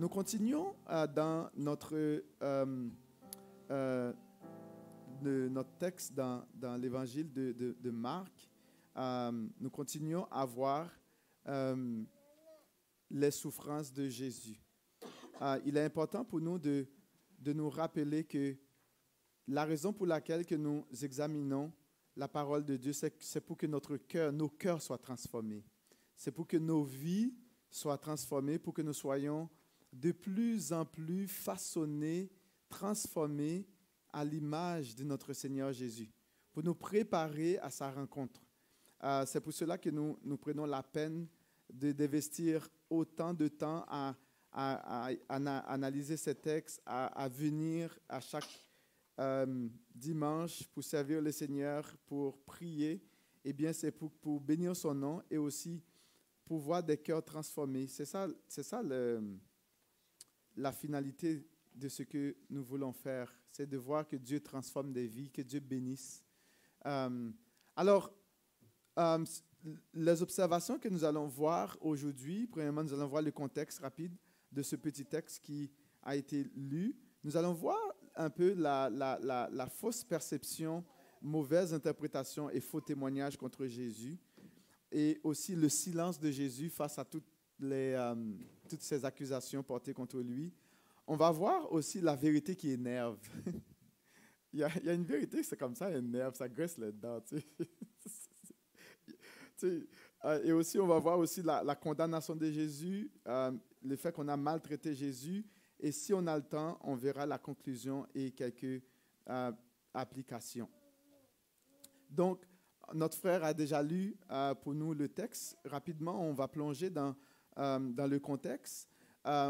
Nous continuons dans notre texte dans l'évangile de Marc. Nous continuons à voir les souffrances de Jésus. Il est important pour nous de nous rappeler que la raison pour laquelle que nous examinons la parole de Dieu, c'est pour que nos cœurs soient transformés. C'est pour que nos vies soient transformées, pour que nous soyons de plus en plus façonnés, transformés à l'image de notre Seigneur Jésus, pour nous préparer à sa rencontre. C'est pour cela que nous prenons la peine d'investir autant de temps à analyser ces textes, à venir à chaque dimanche pour servir le Seigneur, pour prier. Eh bien, c'est pour bénir son nom et aussi pour voir des cœurs transformés. C'est ça la finalité de ce que nous voulons faire. C'est de voir que Dieu transforme des vies, que Dieu bénisse. Les observations que nous allons voir aujourd'hui, premièrement, nous allons voir le contexte rapide de ce petit texte qui a été lu. Nous allons voir un peu la fausse perception, mauvaise interprétation et faux témoignage contre Jésus, et aussi le silence de Jésus face à toutes ces accusations portées contre lui. On va voir aussi la vérité qui énerve. il y a une vérité, c'est comme ça, elle énerve, ça graisse les dents. Et aussi, on va voir aussi la condamnation de Jésus, le fait qu'on a maltraité Jésus. Et si on a le temps, on verra la conclusion et quelques applications. Donc, notre frère a déjà lu pour nous le texte. Rapidement, on va plonger dans le contexte.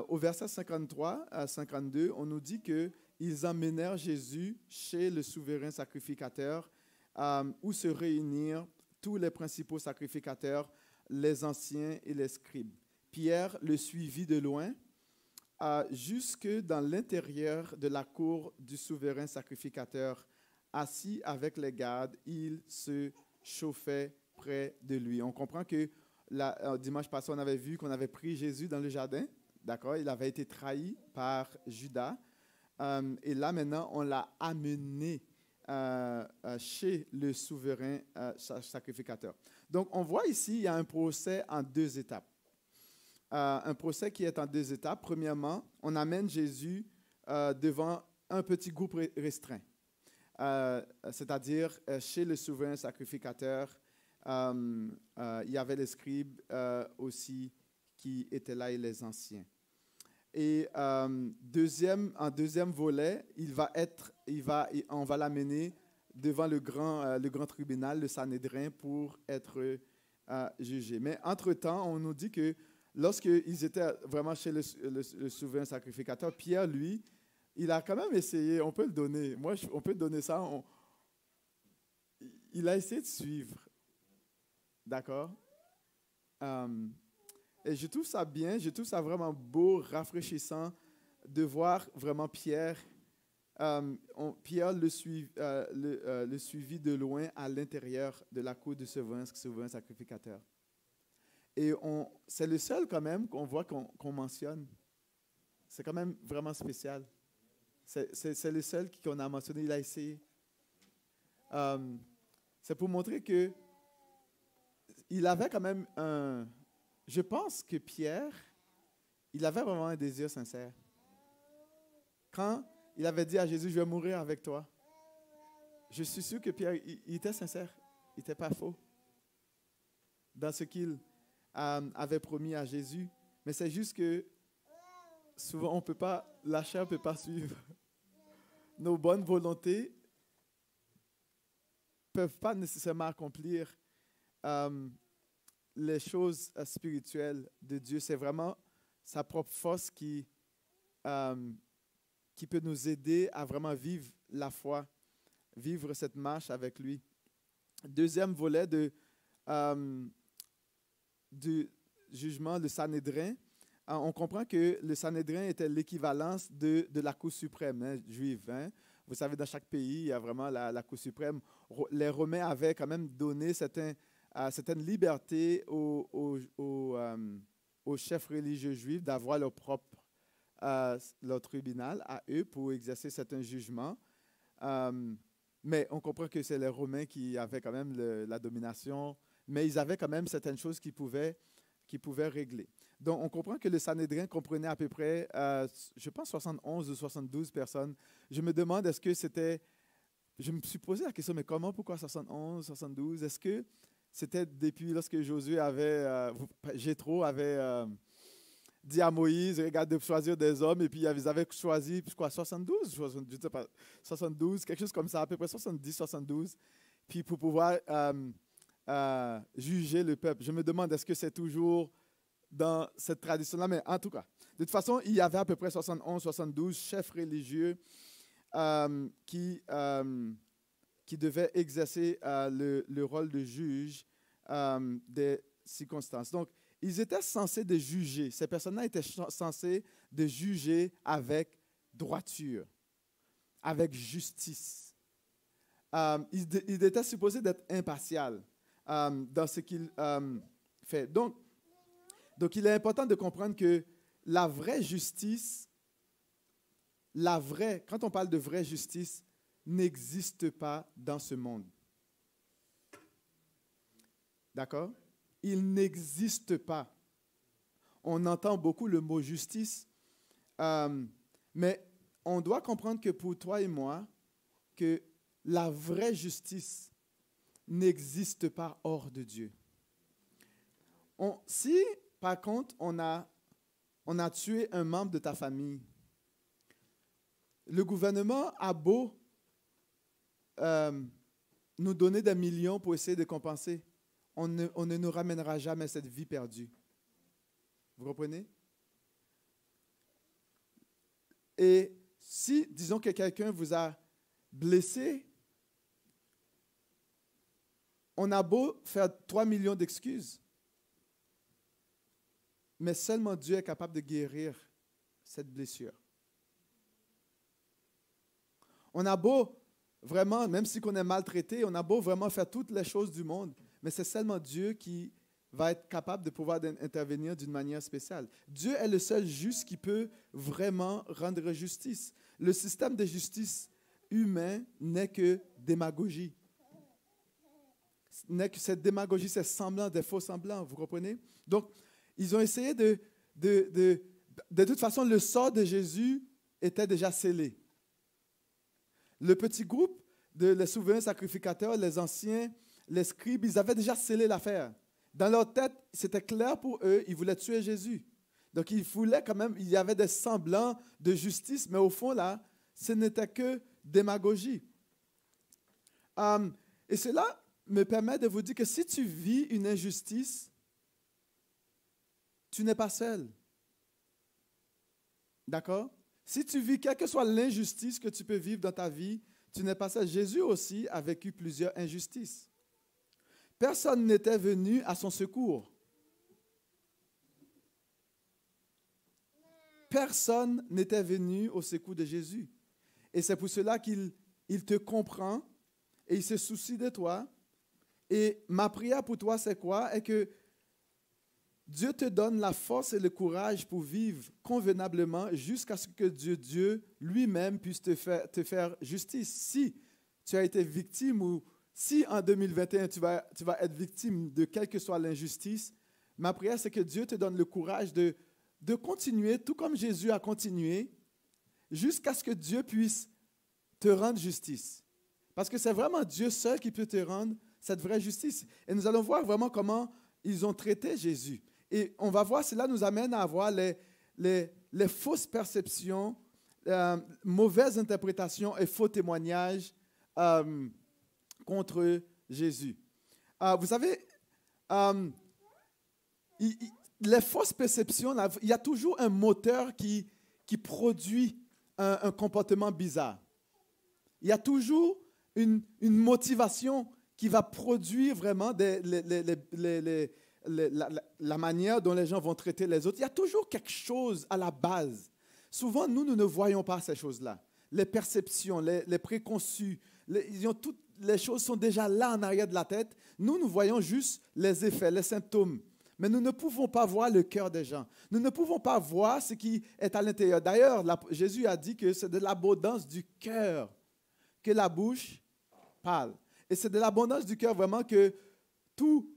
Au verset 53 à 52, on nous dit qu'ils emmenèrent Jésus chez le souverain sacrificateur où se réunirent tous les principaux sacrificateurs, les anciens et les scribes. Pierre le suivit de loin jusque dans l'intérieur de la cour du souverain sacrificateur. Assis avec les gardes, il se chauffait près de lui. On comprend que dimanche passé, on avait vu qu'on avait pris Jésus dans le jardin. D'accord? Il avait été trahi par Judas. Et là, maintenant, on l'a amené chez le souverain sacrificateur. Donc, on voit ici, il y a un procès en deux étapes. Un procès qui est en deux étapes. Premièrement, on amène Jésus devant un petit groupe restreint, c'est-à-dire chez le souverain sacrificateur. Il y avait les scribes aussi qui étaient là et les anciens. Et en deuxième volet, on va l'amener devant le grand tribunal, le Sanhédrin, pour être jugé. Mais entre-temps, on nous dit que lorsqu'ils étaient vraiment chez le souverain sacrificateur, Pierre, lui, il a quand même essayé, on peut le donner. On peut donner ça. Il a essayé de suivre. D'accord? Et je trouve ça bien, je trouve ça vraiment beau, rafraîchissant de voir vraiment Pierre. Pierre le suivit de loin à l'intérieur de la cour du souverain sacrificateur. Et c'est le seul quand même qu'on voit qu'on mentionne. C'est quand même vraiment spécial. C'est le seul qu'on a mentionné, il a essayé. C'est pour montrer que il avait quand même je pense que Pierre, il avait vraiment un désir sincère. Quand il avait dit à Jésus, je vais mourir avec toi, je suis sûr que Pierre, il était sincère, il n'était pas faux dans ce qu'il avait promis à Jésus. Mais c'est juste que souvent, la chair ne peut pas suivre. Nos bonnes volontés ne peuvent pas nécessairement accomplir les choses spirituelles de Dieu. C'est vraiment sa propre force qui peut nous aider à vraiment vivre la foi, vivre cette marche avec lui. Deuxième volet du jugement, le Sanhédrin. On comprend que le Sanhédrin était l'équivalence de la Cour suprême juive. Vous savez, dans chaque pays, il y a vraiment la Cour suprême. Les Romains avaient quand même donné certaines libertés aux chefs religieux juifs d'avoir leur propre leur tribunal à eux pour exercer certains jugements. Mais on comprend que c'est les Romains qui avaient quand même la domination, mais ils avaient quand même certaines choses qu'ils pouvaient régler. Donc, on comprend que le Sanhédrin comprenait à peu près, je pense, 71 ou 72 personnes. Je me demande, est-ce que c'était... Je me suis posé la question, mais comment, pourquoi 71, 72? Est-ce que c'était depuis lorsque Josué avait... Jéthro avait dit à Moïse, regarde, de choisir des hommes, et puis ils avaient choisi, quoi, 72? Je ne sais pas, 72, quelque chose comme ça, à peu près 70, 72, puis pour pouvoir juger le peuple. Je me demande, est-ce que c'est toujours dans cette tradition-là? Mais en tout cas, de toute façon, il y avait à peu près 71, 72 chefs religieux qui devaient exercer le rôle de juge des circonstances. Donc, ils étaient censés de juger. Ces personnes-là étaient censées de juger avec droiture, avec justice. Ils étaient supposés d'être impartials dans ce qu'ils font. Donc, il est important de comprendre que la vraie justice, quand on parle de vraie justice, n'existe pas dans ce monde. D'accord? Il n'existe pas. On entend beaucoup le mot justice, mais on doit comprendre que pour toi et moi, que la vraie justice n'existe pas hors de Dieu. Si, par contre, on a tué un membre de ta famille, le gouvernement a beau nous donner des millions pour essayer de compenser, on ne nous ramènera jamais cette vie perdue. Vous comprenez? Et si, disons que quelqu'un vous a blessé, on a beau faire 3 millions d'excuses, mais seulement Dieu est capable de guérir cette blessure. On a beau vraiment, même si on est maltraité, on a beau vraiment faire toutes les choses du monde, mais c'est seulement Dieu qui va être capable de pouvoir intervenir d'une manière spéciale. Dieu est le seul juste qui peut vraiment rendre justice. Le système de justice humain n'est que démagogie. N'est que cette démagogie, c'est semblant, des faux semblants, vous comprenez? Donc, ils ont essayé de toute façon, le sort de Jésus était déjà scellé. Le petit groupe les souverains sacrificateurs, les anciens, les scribes, ils avaient déjà scellé l'affaire. Dans leur tête, c'était clair pour eux, ils voulaient tuer Jésus. Donc, ils voulaient quand même, il y avait des semblants de justice, mais au fond, là, ce n'était que démagogie. Et cela me permet de vous dire que si tu vis une injustice, tu n'es pas seul. D'accord? Si tu vis, quelle que soit l'injustice que tu peux vivre dans ta vie, tu n'es pas seul. Jésus aussi a vécu plusieurs injustices. Personne n'était venu à son secours. Personne n'était venu au secours de Jésus. Et c'est pour cela qu'il te comprend et il se soucie de toi. Et ma prière pour toi, c'est quoi? Est que Dieu te donne la force et le courage pour vivre convenablement jusqu'à ce que Dieu lui-même puisse te faire justice. Si tu as été victime ou si en 2021 tu vas être victime de quelle que soit l'injustice, ma prière c'est que Dieu te donne le courage de continuer, tout comme Jésus a continué, jusqu'à ce que Dieu puisse te rendre justice. Parce que c'est vraiment Dieu seul qui peut te rendre cette vraie justice. Et nous allons voir vraiment comment ils ont traité Jésus. Et on va voir, cela nous amène à avoir les fausses perceptions, mauvaises interprétations et faux témoignages contre Jésus. Vous savez, les fausses perceptions, il y a toujours un moteur qui produit un comportement bizarre. Il y a toujours une motivation qui va produire vraiment la manière dont les gens vont traiter les autres. Il y a toujours quelque chose à la base. Souvent, nous ne voyons pas ces choses-là. Les perceptions, les préconçus, toutes les choses sont déjà là en arrière de la tête. Nous voyons juste les effets, les symptômes. mais nous ne pouvons pas voir le cœur des gens. Nous ne pouvons pas voir ce qui est à l'intérieur. D'ailleurs, Jésus a dit que c'est de l'abondance du cœur que la bouche parle. Et c'est de l'abondance du cœur vraiment que tout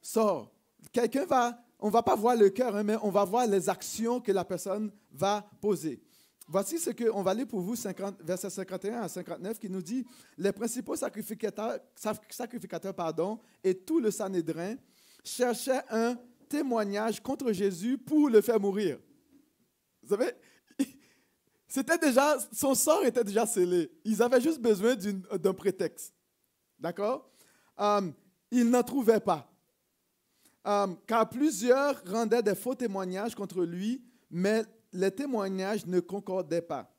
sort. On ne va pas voir le cœur, hein, mais on va voir les actions que la personne va poser. Voici ce qu'on va lire pour vous, versets 51 à 59, qui nous dit « Les principaux sacrificateurs et tout le Sanhédrin cherchaient un témoignage contre Jésus pour le faire mourir. » Vous savez, son sort était déjà scellé. Ils avaient juste besoin d'un prétexte. D'accord? Ils n'en trouvaient pas. Car plusieurs rendaient des faux témoignages contre lui, mais les témoignages ne concordaient pas.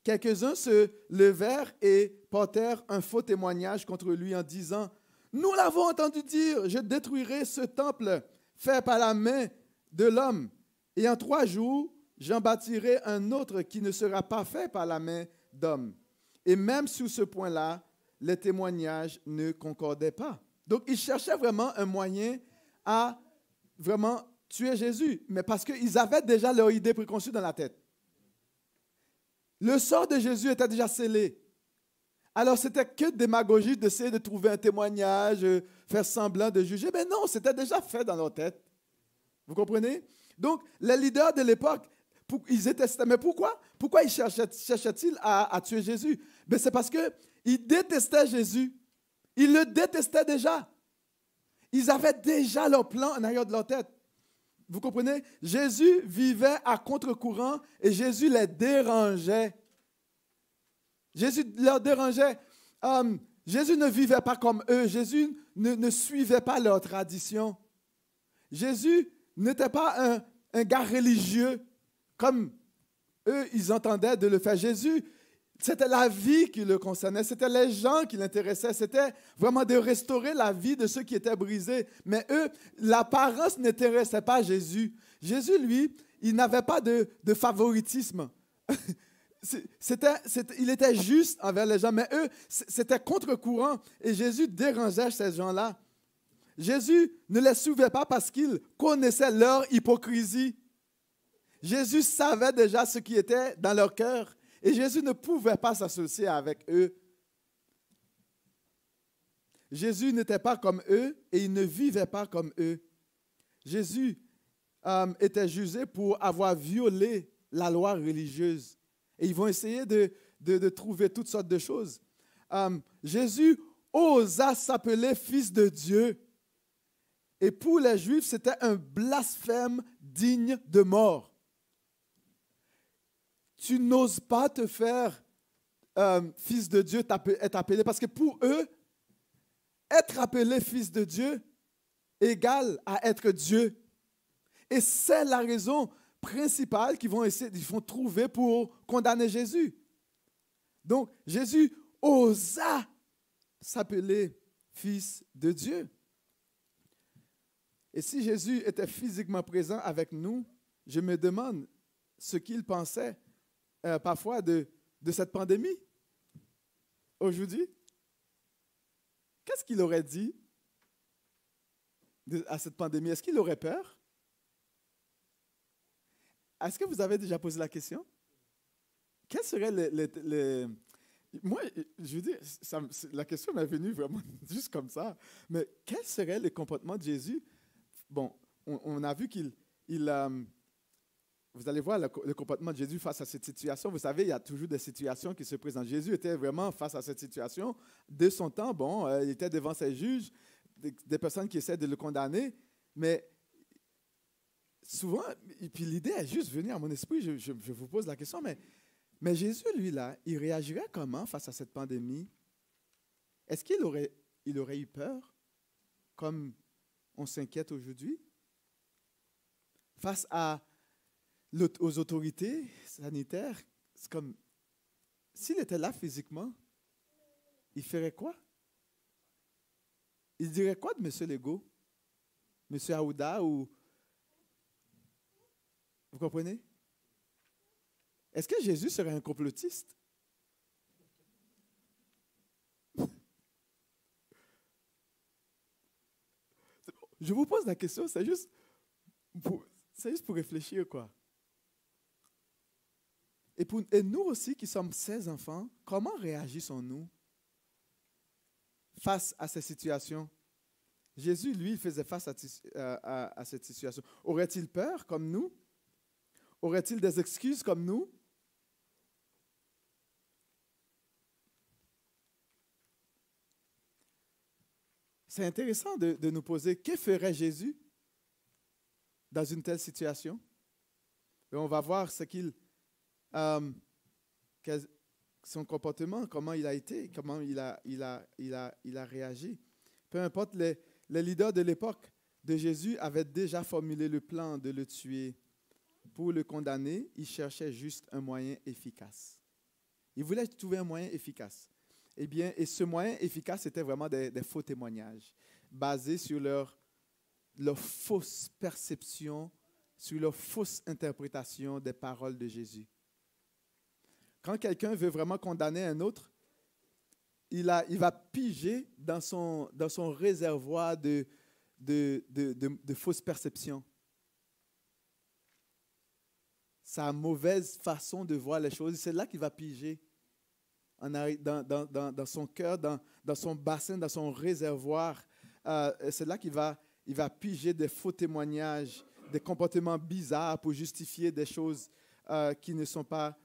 Quelques-uns se levèrent et portèrent un faux témoignage contre lui en disant « Nous l'avons entendu dire, je détruirai ce temple fait par la main de l'homme, et en 3 jours, j'en bâtirai un autre qui ne sera pas fait par la main d'homme. » Et même sur ce point-là, les témoignages ne concordaient pas. Donc, ils cherchaient vraiment un moyen à vraiment tuer Jésus, mais parce qu'ils avaient déjà leur idée préconçue dans la tête. Le sort de Jésus était déjà scellé. Alors, c'était que démagogie d'essayer de trouver un témoignage, faire semblant de juger. Mais non, c'était déjà fait dans leur tête. Vous comprenez? Donc, les leaders de l'époque, ils étaient... Mais pourquoi? Pourquoi ils cherchaient-ils à tuer Jésus? Mais c'est parce qu'ils détestaient Jésus. Ils le détestaient déjà. Ils avaient déjà leur plan en arrière de leur tête. Vous comprenez? Jésus vivait à contre-courant et Jésus les dérangeait. Jésus leur dérangeait. Jésus ne vivait pas comme eux. Jésus ne suivait pas leur tradition. Jésus n'était pas un gars religieux comme eux, ils entendaient de le faire. Jésus, c'était la vie qui le concernait, c'était les gens qui l'intéressaient, c'était vraiment de restaurer la vie de ceux qui étaient brisés. Mais eux, l'apparence n'intéressait pas Jésus. Jésus, lui, il n'avait pas de favoritisme. Il était juste envers les gens, mais eux, c'était contre-courant. Et Jésus dérangeait ces gens-là. Jésus ne les suivait pas parce qu'il connaissait leur hypocrisie. Jésus savait déjà ce qui était dans leur cœur. Et Jésus ne pouvait pas s'associer avec eux. Jésus n'était pas comme eux et il ne vivait pas comme eux. Jésus était jugé pour avoir violé la loi religieuse. Et ils vont essayer de trouver toutes sortes de choses. Jésus osa s'appeler fils de Dieu. Et pour les Juifs, c'était un blasphème digne de mort. Tu n'oses pas te faire fils de Dieu, être appelé, parce que pour eux, être appelé fils de Dieu égale à être Dieu. Et c'est la raison principale qu'ils vont trouver pour condamner Jésus. Donc, Jésus osa s'appeler fils de Dieu. Et si Jésus était physiquement présent avec nous, je me demande ce qu'il pensait parfois de cette pandémie aujourd'hui. Qu'est-ce qu'il aurait dit à cette pandémie? Est-ce qu'il aurait peur? Est-ce que vous avez déjà posé la question? Quels seraient les... Moi, je veux dire, la question m'est venue vraiment juste comme ça. Mais quel serait le comportement de Jésus? Bon, on a vu qu'il... Vous allez voir le comportement de Jésus face à cette situation. Vous savez, il y a toujours des situations qui se présentent. Jésus était vraiment face à cette situation. De son temps, bon, il était devant ses juges, des personnes qui essaient de le condamner. Mais souvent, et puis l'idée est juste venue à mon esprit, je vous pose la question, mais Jésus, lui, là, il réagirait comment face à cette pandémie? Est-ce qu'il aurait eu peur, comme on s'inquiète aujourd'hui? Face aux autorités sanitaires, c'est comme, s'il était là physiquement, il ferait quoi? Il dirait quoi de M. Legault? M. Aouda ou... Vous comprenez? Est-ce que Jésus serait un complotiste? Je vous pose la question, c'est juste C'est juste pour réfléchir, quoi. Et nous aussi, qui sommes ces enfants, comment réagissons-nous face à ces situations? Jésus, lui, il faisait face à cette situation. Aurait-il peur comme nous? Aurait-il des excuses comme nous? C'est intéressant de nous poser, que ferait Jésus dans une telle situation? Et on va voir son comportement, comment il a été, comment il a réagi. Peu importe, les leaders de l'époque de Jésus avaient déjà formulé le plan de le tuer. Pour le condamner, ils cherchaient juste un moyen efficace. Ils voulaient trouver un moyen efficace. Eh bien, et ce moyen efficace, c'était vraiment des faux témoignages, basés sur leur fausse perception, sur leur fausse interprétation des paroles de Jésus. Quand quelqu'un veut vraiment condamner un autre, il va piger dans son réservoir de fausses perceptions. Sa mauvaise façon de voir les choses, c'est là qu'il va piger. Dans son cœur, dans son bassin, dans son réservoir. C'est là qu'il va piger des faux témoignages, des comportements bizarres pour justifier des choses qui ne sont pas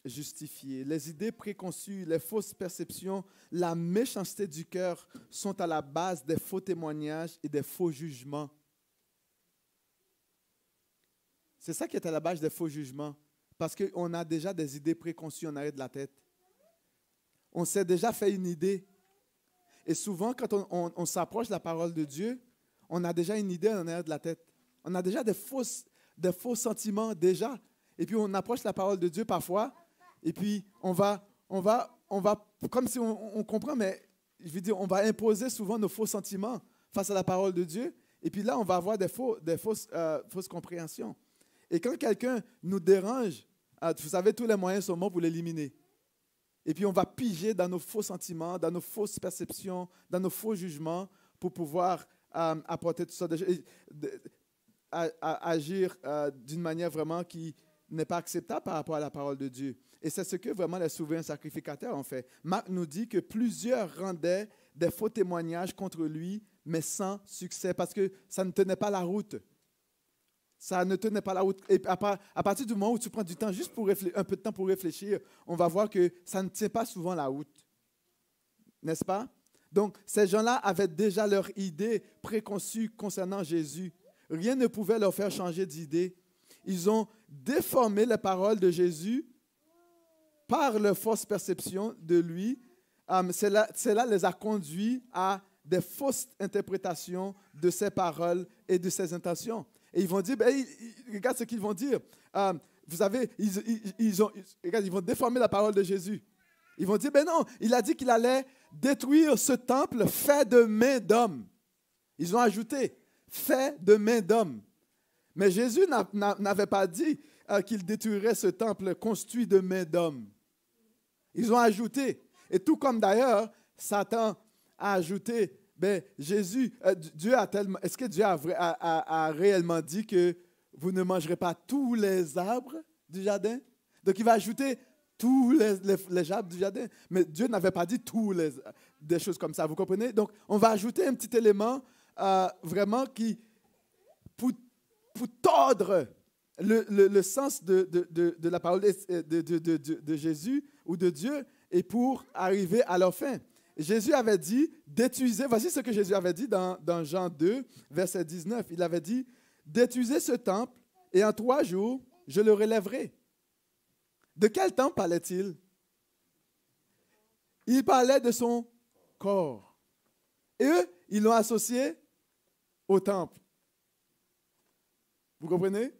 justifiées. Les idées préconçues, les fausses perceptions, la méchanceté du cœur sont à la base des faux témoignages et des faux jugements. C'est ça qui est à la base des faux jugements. Parce qu'on a déjà des idées préconçues en arrière de la tête. On s'est déjà fait une idée. Et souvent, quand on s'approche de la parole de Dieu, on a déjà une idée en arrière de la tête. On a déjà des faux sentiments déjà. Et puis, on approche la parole de Dieu parfois. Et puis, on va comme si on comprend, mais je veux dire, on va imposer souvent nos faux sentiments face à la parole de Dieu. Et puis là, on va avoir des fausses compréhensions. Et quand quelqu'un nous dérange, vous savez, tous les moyens sont bons pour l'éliminer. Et puis, on va piger dans nos faux sentiments, dans nos fausses perceptions, dans nos faux jugements pour pouvoir apporter tout ça, agir d'une manière vraiment qui n'est pas acceptable par rapport à la parole de Dieu. Et c'est ce que vraiment les souverains sacrificateurs ont fait. Marc nous dit que plusieurs rendaient des faux témoignages contre lui, mais sans succès, parce que ça ne tenait pas la route. Ça ne tenait pas la route. Et à partir du moment où tu prends du temps, juste un peu de temps pour réfléchir, on va voir que ça ne tient pas souvent la route. N'est-ce pas? Donc, ces gens-là avaient déjà leur idée préconçue concernant Jésus. Rien ne pouvait leur faire changer d'idée. Ils ont déformé les paroles de Jésus par leur fausse perception de lui. Cela les a conduits à des fausses interprétations de ses paroles et de ses intentions. Et ils vont dire, regarde ce qu'ils vont dire. Vous savez, ils vont déformer la parole de Jésus. Ils vont dire, non, il a dit qu'il allait détruire ce temple fait de mains d'hommes. Ils ont ajouté, fait de mains d'hommes. Mais Jésus n'avait pas dit qu'il détruirait ce temple construit de mains d'hommes. Ils ont ajouté. Et tout comme d'ailleurs, Satan a ajouté, Jésus, est-ce que Dieu a réellement dit que vous ne mangerez pas tous les arbres du jardin? Donc, il va ajouter tous les arbres du jardin. Mais Dieu n'avait pas dit des choses comme ça, vous comprenez? Donc, on va ajouter un petit élément vraiment pour tordre le sens de la parole de Jésus ou de Dieu et pour arriver à leur fin. Jésus avait dit, détruisez, voici ce que Jésus avait dit dans Jean 2, verset 19. Il avait dit, détruisez ce temple et en 3 jours, je le relèverai. De quel temple parlait-il? Il parlait de son corps. Et eux, ils l'ont associé au temple. Vous comprenez?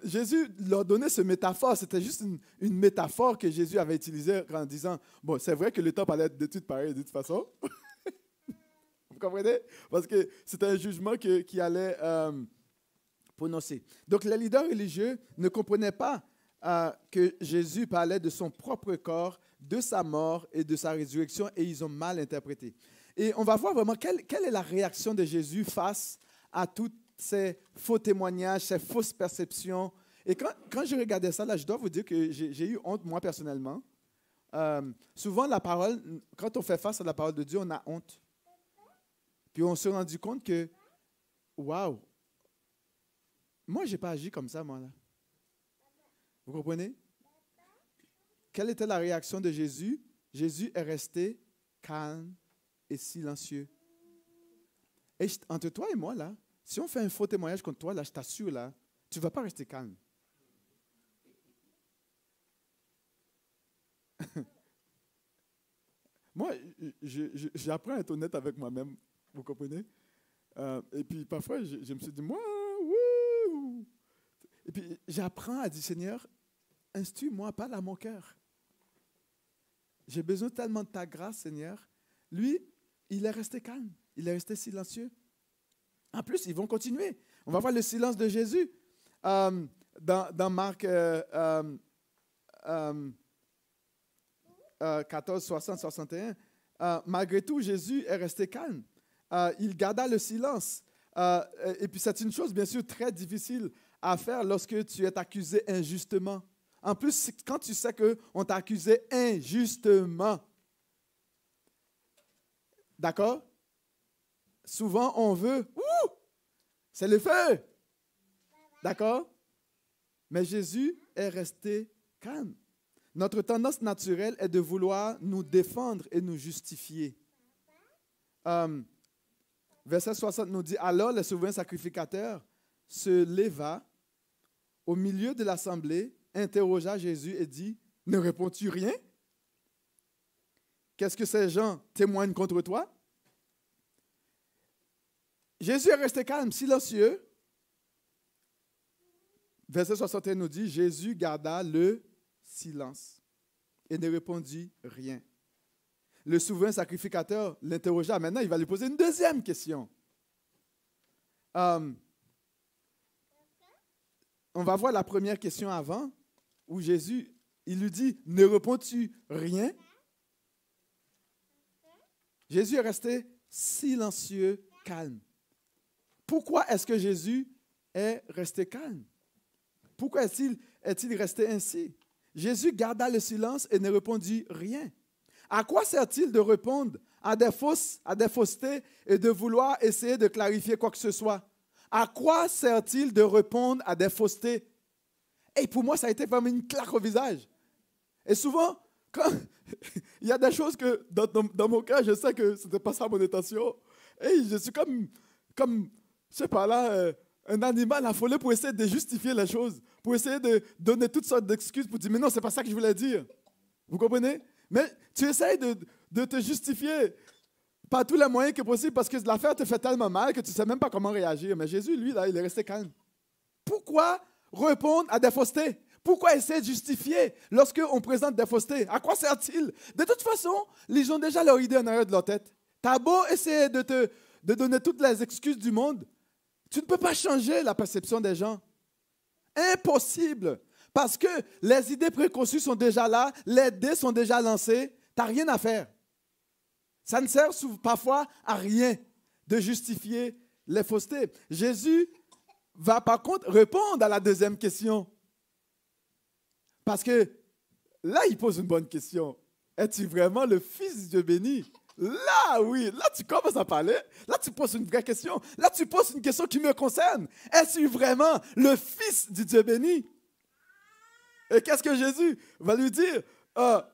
Jésus leur donnait ce métaphore. C'était juste une métaphore que Jésus avait utilisée en disant, bon, c'est vrai que le temple allait être détruit pareil de toute façon. Vous comprenez? Parce que c'était un jugement qui allait prononcer. Donc, les leaders religieux ne comprenaient pas que Jésus parlait de son propre corps, de sa mort et de sa résurrection, et ils ont mal interprété. Et on va voir vraiment quelle est la réaction de Jésus face à toutes ces faux témoignages, ces fausses perceptions. Et quand je regardais ça, là, je dois vous dire que j'ai eu honte, moi, personnellement. Souvent, la parole, quand on fait face à la parole de Dieu, on a honte. Puis on s'est rendu compte que, waouh, moi, je n'ai pas agi comme ça, moi, là. Vous comprenez? Quelle était la réaction de Jésus? Jésus est resté calme et silencieux. Et entre toi et moi, là, si on fait un faux témoignage contre toi, là, je t'assure, là, tu ne vas pas rester calme. Moi, j'apprends à être honnête avec moi-même, vous comprenez? Et puis parfois, je me suis dit, moi, wouh! Et puis j'apprends à dire, Seigneur, instruis-moi, parle à mon cœur. J'ai besoin tellement de ta grâce, Seigneur. Lui, il est resté calme, il est resté silencieux. En plus, ils vont continuer. On va voir le silence de Jésus dans Marc 14, 60, 61. Malgré tout, Jésus est resté calme. Il garda le silence. Et puis, c'est une chose, bien sûr, très difficile à faire lorsque tu es accusé injustement. En plus, quand tu sais qu'on t'a accusé injustement. D'accord? Souvent, on veut, c'est le feu. D'accord? Mais Jésus est resté calme. Notre tendance naturelle est de vouloir nous défendre et nous justifier. Verset 60 nous dit, alors le souverain sacrificateur se leva au milieu de l'assemblée, interrogea Jésus et dit, ne réponds-tu rien? Qu'est-ce que ces gens témoignent contre toi? Jésus est resté calme, silencieux. Verset 61 nous dit, Jésus garda le silence et ne répondit rien. Le souverain sacrificateur l'interrogea. Maintenant, il va lui poser une deuxième question. On va voir la première question avant, où Jésus, il lui dit, ne réponds-tu rien? Jésus est resté silencieux, calme. Pourquoi est-ce que Jésus est resté calme? Pourquoi est-il resté ainsi? Jésus garda le silence et ne répondit rien. À quoi sert-il de répondre à des faussetés et de vouloir essayer de clarifier quoi que ce soit? À quoi sert-il de répondre à des faussetés? Et pour moi, ça a été vraiment une claque au visage. Et souvent, quand il y a des choses que dans mon cas, je sais que ce n'était pas ça mon intention. Et je suis comme je sais pas là, un animal affolé pour essayer de justifier les choses, pour essayer de donner toutes sortes d'excuses pour dire, mais non, ce n'est pas ça que je voulais dire. Vous comprenez? Mais tu essayes de te justifier par tous les moyens que possible parce que l'affaire te fait tellement mal que tu ne sais même pas comment réagir. Mais Jésus, lui, là, il est resté calme. Pourquoi répondre à des faussetés? Pourquoi essayer de justifier lorsqu'on présente des faussetés? À quoi sert-il? De toute façon, ils ont déjà leur idée en arrière de leur tête. Tu as beau essayer de donner toutes les excuses du monde, tu ne peux pas changer la perception des gens. Impossible. Parce que les idées préconçues sont déjà là, les dés sont déjà lancés, tu n'as rien à faire. Ça ne sert parfois à rien de justifier les faussetés. Jésus va par contre répondre à la deuxième question. Parce que là, il pose une bonne question. Es-tu vraiment le Fils du Dieu béni? Là, oui, là, tu commences à parler. Là, tu poses une vraie question. Là, tu poses une question qui me concerne. Es-tu vraiment le Fils du Dieu béni? Et qu'est-ce que Jésus va lui dire? Ah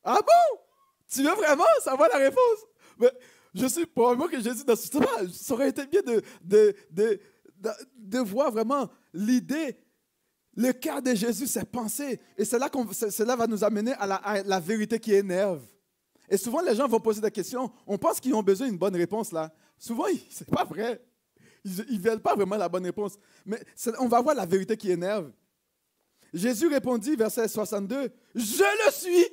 bon? Tu veux vraiment savoir la réponse? Mais je suis probablement que Jésus, dans ce temps-là, ça aurait été bien de voir vraiment l'idée, le cœur de Jésus, ses pensées. Et cela va nous amener à la vérité qui énerve. Et souvent, les gens vont poser des questions. On pense qu'ils ont besoin d'une bonne réponse là. Souvent, ce n'est pas vrai. Ils ne veulent pas vraiment la bonne réponse. Mais on va voir la vérité qui énerve. Jésus répondit, verset 62, « Je le suis !»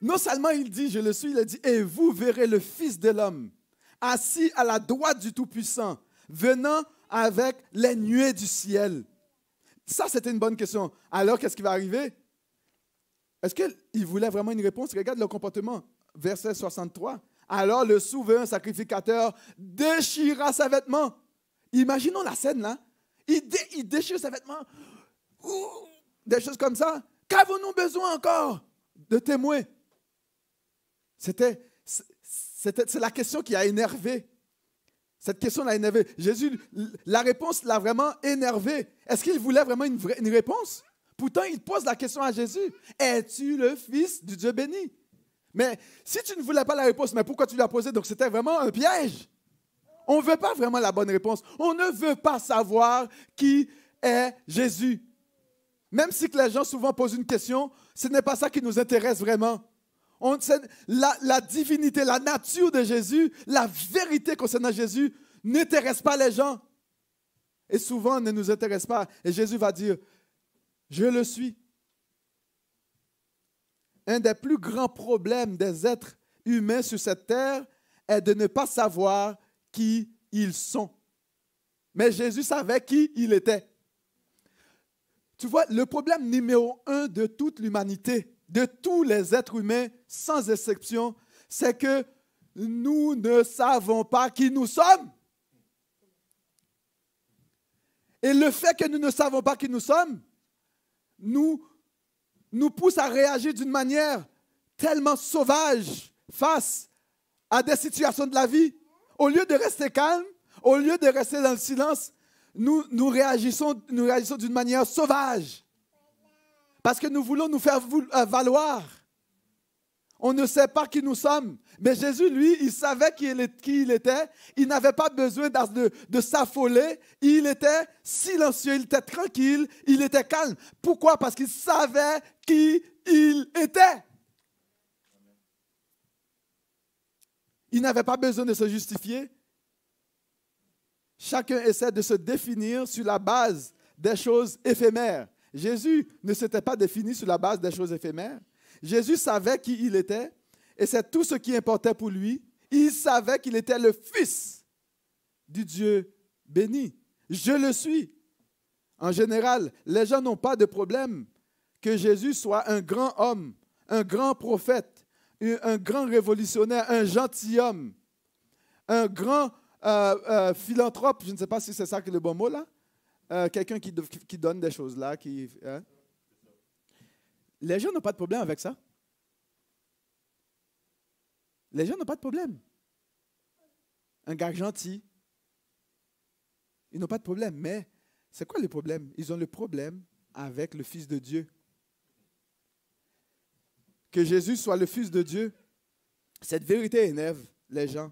Non seulement il dit, « Je le suis », il a dit, « Et vous verrez le Fils de l'homme, assis à la droite du Tout-Puissant, venant avec les nuées du ciel. » Ça, c'était une bonne question. Alors, qu'est-ce qui va arriver? Est-ce qu'il voulait vraiment une réponse? Regarde le comportement. Verset 63. « Alors le souverain sacrificateur déchira ses vêtements. Imaginons la scène là. Il déchire ses vêtements. Ouh, des choses comme ça. Qu'avons-nous besoin encore de témoins? C'est la question qui a énervé. Cette question l'a énervé. Jésus, la réponse l'a vraiment énervé. Est-ce qu'il voulait vraiment une réponse? Pourtant, il pose la question à Jésus. Es-tu le Fils du Dieu béni? Mais si tu ne voulais pas la réponse, mais pourquoi tu l'as posée? Donc c'était vraiment un piège. On ne veut pas vraiment la bonne réponse. On ne veut pas savoir qui est Jésus. Même si que les gens souvent posent une question, ce n'est pas ça qui nous intéresse vraiment. La divinité, la nature de Jésus, la vérité concernant Jésus n'intéresse pas les gens. Et souvent, ne nous intéresse pas. Et Jésus va dire, je le suis. Un des plus grands problèmes des êtres humains sur cette terre est de ne pas savoir qui ils sont. Mais Jésus savait qui il était. Tu vois, le problème numéro 1 de toute l'humanité, de tous les êtres humains, sans exception, c'est que nous ne savons pas qui nous sommes. Et le fait que nous ne savons pas qui nous sommes, nous pousse à réagir d'une manière tellement sauvage face à des situations de la vie. Au lieu de rester calme, au lieu de rester dans le silence, nous réagissons d'une manière sauvage. Parce que nous voulons nous faire valoir. On ne sait pas qui nous sommes. Mais Jésus, lui, il savait qui il était. Il n'avait pas besoin de s'affoler. Il était silencieux, il était tranquille, il était calme. Pourquoi? Parce qu'il savait qui il était. Il n'avait pas besoin de se justifier. Chacun essaie de se définir sur la base des choses éphémères. Jésus ne s'était pas défini sur la base des choses éphémères. Jésus savait qui il était et c'est tout ce qui importait pour lui. Il savait qu'il était le Fils du Dieu béni. Je le suis. En général, les gens n'ont pas de problème que Jésus soit un grand homme, un grand prophète, un grand révolutionnaire, un gentilhomme, un grand philanthrope. Je ne sais pas si c'est ça que le bon mot là. Quelqu'un qui donne des choses là. Hein? Les gens n'ont pas de problème avec ça. Les gens n'ont pas de problème. Un gars gentil, ils n'ont pas de problème. Mais c'est quoi le problème? Ils ont le problème avec le Fils de Dieu. Que Jésus soit le Fils de Dieu, cette vérité énerve les gens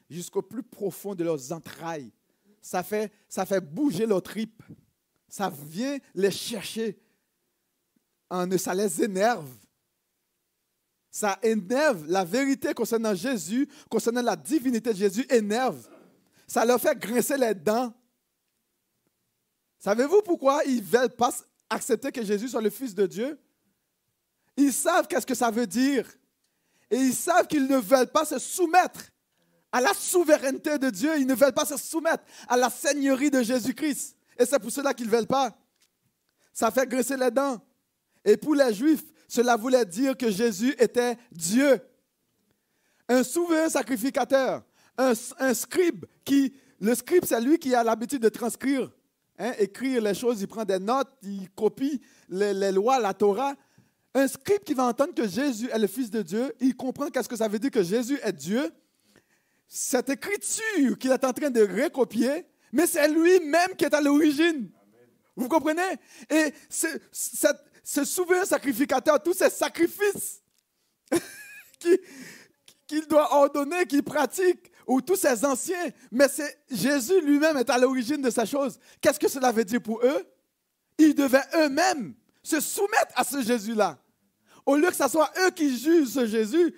jusqu'au plus profond de leurs entrailles. Ça fait bouger leurs tripes. Ça vient les chercher. Ça les énerve. Ça énerve. La vérité concernant Jésus, concernant la divinité de Jésus, énerve. Ça leur fait grincer les dents. Savez-vous pourquoi ils ne veulent pas accepter que Jésus soit le Fils de Dieu? Ils savent qu'est-ce que ça veut dire. Et ils savent qu'ils ne veulent pas se soumettre à la souveraineté de Dieu. Ils ne veulent pas se soumettre à la seigneurie de Jésus-Christ. Et c'est pour cela qu'ils ne veulent pas. Ça fait grincer les dents. Et pour les Juifs, cela voulait dire que Jésus était Dieu. Un souverain sacrificateur, un scribe. Le scribe, c'est lui qui a l'habitude de transcrire, écrire les choses. Il prend des notes, il copie les lois, la Torah. Un scribe qui va entendre que Jésus est le Fils de Dieu, il comprend qu'est-ce que ça veut dire que Jésus est Dieu. Cette écriture qu'il est en train de recopier, mais c'est lui-même qui est à l'origine. Vous comprenez? Et ce souverain sacrificateur, tous ces sacrifices qu'il doit ordonner, qu'il pratique, ou tous ces anciens, mais Jésus lui-même est à l'origine de ces choses. Qu'est-ce que cela veut dire pour eux? Ils devaient eux-mêmes se soumettre à ce Jésus-là. Au lieu que ce soit eux qui jugent ce Jésus,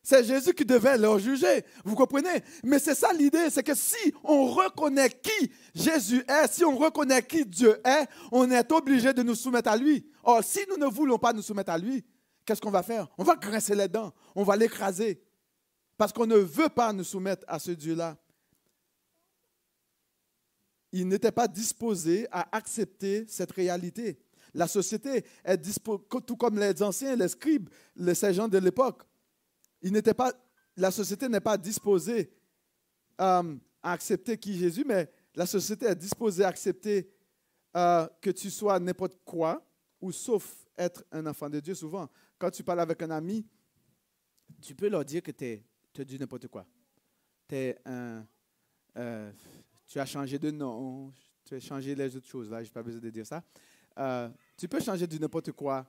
c'est Jésus qui devait leur juger. Vous comprenez? Mais c'est ça l'idée, c'est que si on reconnaît qui Jésus est, si on reconnaît qui Dieu est, on est obligé de nous soumettre à lui. Or, si nous ne voulons pas nous soumettre à lui, qu'est-ce qu'on va faire? On va grincer les dents, on va l'écraser. Parce qu'on ne veut pas nous soumettre à ce Dieu-là. Ils n'étaient pas disposés à accepter cette réalité. La société est disposée, tout comme les anciens, les scribes, ces gens de l'époque. Ils n'étaient pas la société n'est pas disposée à accepter qui est Jésus, mais la société est disposée à accepter que tu sois n'importe quoi, ou sauf être un enfant de Dieu. Souvent, quand tu parles avec un ami, tu peux leur dire que tu dis n'importe quoi. Tu as changé de nom, tu as changé les autres choses, là, je n'ai pas besoin de dire ça. Tu peux changer de n'importe quoi.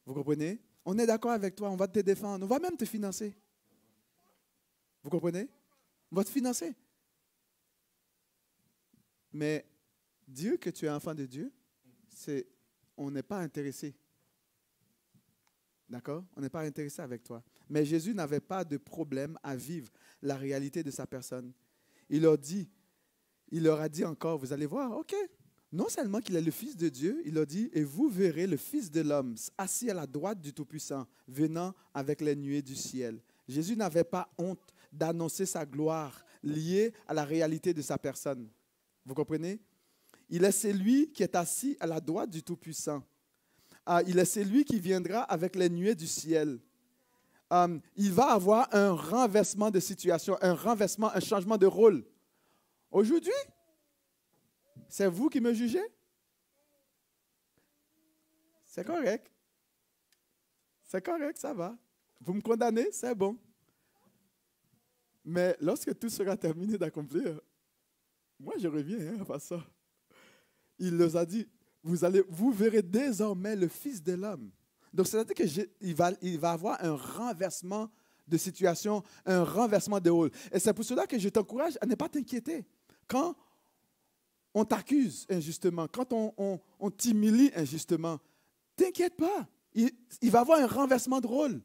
Vous comprenez? On est d'accord avec toi, on va te défendre, on va même te financer. Vous comprenez? On va te financer. Mais dire que tu es enfant de Dieu, on n'est pas intéressé. D'accord? On n'est pas intéressé avec toi. Mais Jésus n'avait pas de problème à vivre la réalité de sa personne. Il leur a dit encore, vous allez voir, ok, non seulement qu'il est le Fils de Dieu, il leur dit, et vous verrez le Fils de l'homme assis à la droite du Tout-Puissant, venant avec les nuées du ciel. Jésus n'avait pas honte d'annoncer sa gloire liée à la réalité de sa personne. Vous comprenez? Il est celui qui est assis à la droite du Tout-Puissant. Il est celui qui viendra avec les nuées du ciel. Il va avoir un renversement de situation, un renversement, un changement de rôle. Aujourd'hui, c'est vous qui me jugez? C'est correct. C'est correct, ça va. Vous me condamnez, c'est bon. Mais lorsque tout sera terminé d'accomplir, moi je reviens à ça. Il leur a dit, vous verrez désormais le Fils de l'homme. Donc, c'est-à-dire qu'il va avoir un renversement de situation, un renversement de rôle. Et c'est pour cela que je t'encourage à ne pas t'inquiéter. Quand on t'accuse injustement, quand on t'humilie injustement, t'inquiète pas. Il va avoir un renversement de rôle.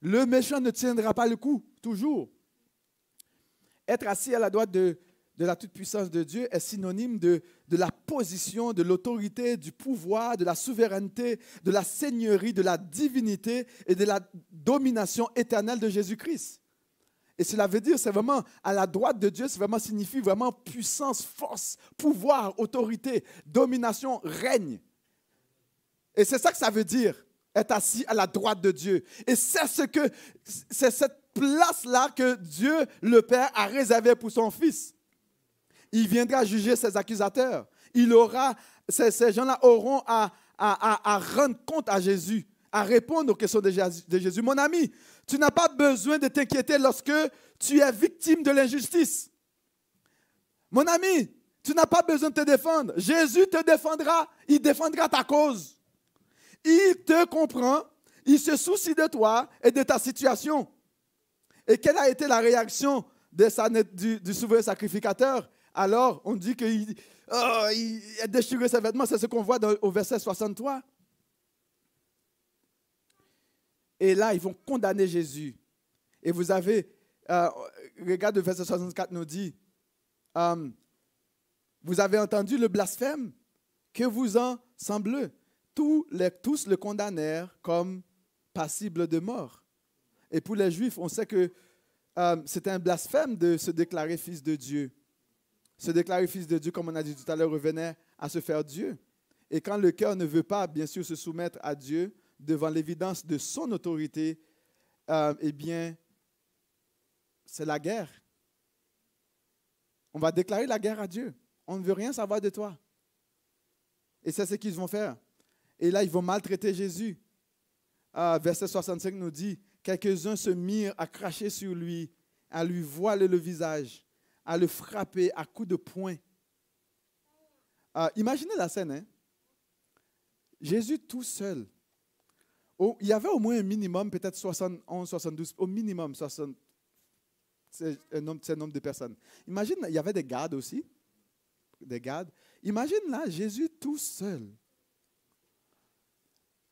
Le méchant ne tiendra pas le coup, toujours. Être assis à la droite de la toute-puissance de Dieu est synonyme de la position, de l'autorité, du pouvoir, de la souveraineté, de la seigneurie, de la divinité et de la domination éternelle de Jésus-Christ. Et cela veut dire, c'est vraiment à la droite de Dieu, ça vraiment signifie vraiment puissance, force, pouvoir, autorité, domination, règne. Et c'est ça que ça veut dire, être assis à la droite de Dieu. Et c'est cette place-là que Dieu, le Père, a réservée pour son Fils. Il viendra juger ses accusateurs. Ces gens-là auront à rendre compte à Jésus, à répondre aux questions de Jésus. Mon ami, tu n'as pas besoin de t'inquiéter lorsque tu es victime de l'injustice. Mon ami, tu n'as pas besoin de te défendre. Jésus te défendra, il défendra ta cause. Il te comprend, il se soucie de toi et de ta situation. Et quelle a été la réaction du souverain sacrificateur? Alors, on dit qu'il a déchiré ses vêtements. C'est ce qu'on voit au verset 63. Et là, ils vont condamner Jésus. Et vous avez, regarde le verset 64 nous dit, vous avez entendu le blasphème, que vous en semblez. Tous le condamnèrent comme passible de mort. Et pour les Juifs, on sait que c'était un blasphème de se déclarer fils de Dieu. Se déclarer fils de Dieu, comme on a dit tout à l'heure, revenait à se faire Dieu. Et quand le cœur ne veut pas, bien sûr, se soumettre à Dieu devant l'évidence de son autorité, eh bien, c'est la guerre. On va déclarer la guerre à Dieu. On ne veut rien savoir de toi. Et c'est ce qu'ils vont faire. Et là, ils vont maltraiter Jésus. Verset 65 nous dit, quelques-uns se mirent à cracher sur lui, à lui voiler le visage, à le frapper à coups de poing. Imaginez la scène. Hein? Jésus tout seul. Il y avait au moins un minimum, peut-être 71, 72, au minimum 60. C'est un nombre de personnes. Imagine, il y avait des gardes aussi. Des gardes. Imagine là, Jésus tout seul.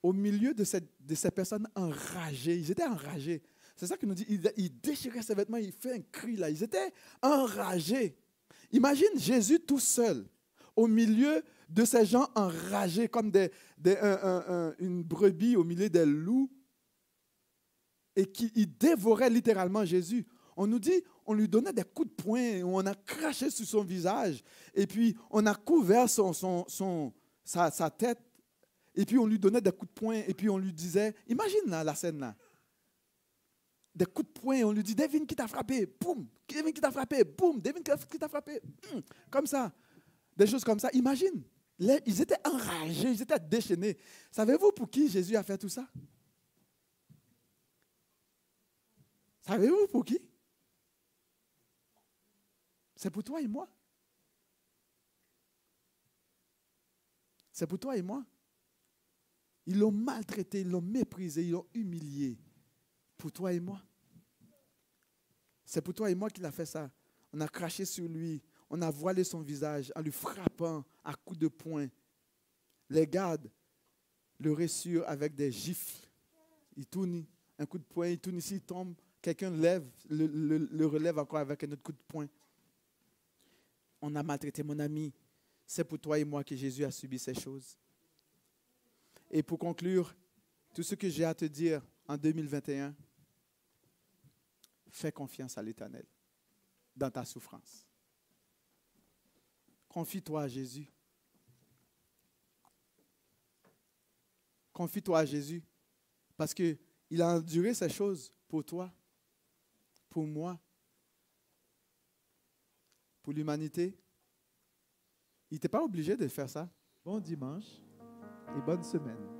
Au milieu de ces personnes enragées. Ils étaient enragés. C'est ça qu'il nous dit. Il déchirait ses vêtements, il fait un cri là. Ils étaient enragés. Imagine Jésus tout seul, au milieu de ces gens enragés, comme une brebis au milieu des loups, et qui dévoraient littéralement Jésus. On nous dit, on lui donnait des coups de poing, on a craché sur son visage, et puis on a couvert sa tête, et puis on lui donnait des coups de poing, et puis on lui disait, imagine là, la scène là. des coups de poing. On lui dit, devine qui t'a frappé. Boum. Devine qui t'a frappé. Boum. Devine qui t'a frappé. Comme ça. Des choses comme ça. Imagine. Ils étaient enragés. Ils étaient déchaînés. Savez-vous pour qui Jésus a fait tout ça? Savez-vous pour qui? C'est pour toi et moi. C'est pour toi et moi. Ils l'ont maltraité, ils l'ont méprisé, ils l'ont humilié. Pour toi et moi. C'est pour toi et moi qu'il a fait ça. On a craché sur lui. On a voilé son visage en lui frappant à coups de poing. Les gardes le ressurent avec des gifles. Il tourne un coup de poing, il tourne ici, il tombe. Quelqu'un le relève encore avec un autre coup de poing. On a maltraité mon ami. C'est pour toi et moi que Jésus a subi ces choses. Et pour conclure, tout ce que j'ai à te dire en 2021, fais confiance à l'Éternel dans ta souffrance. Confie-toi à Jésus. Confie-toi à Jésus parce qu'il a enduré ces choses pour toi, pour moi, pour l'humanité. Il n'était pas obligé de faire ça. Bon dimanche et bonne semaine.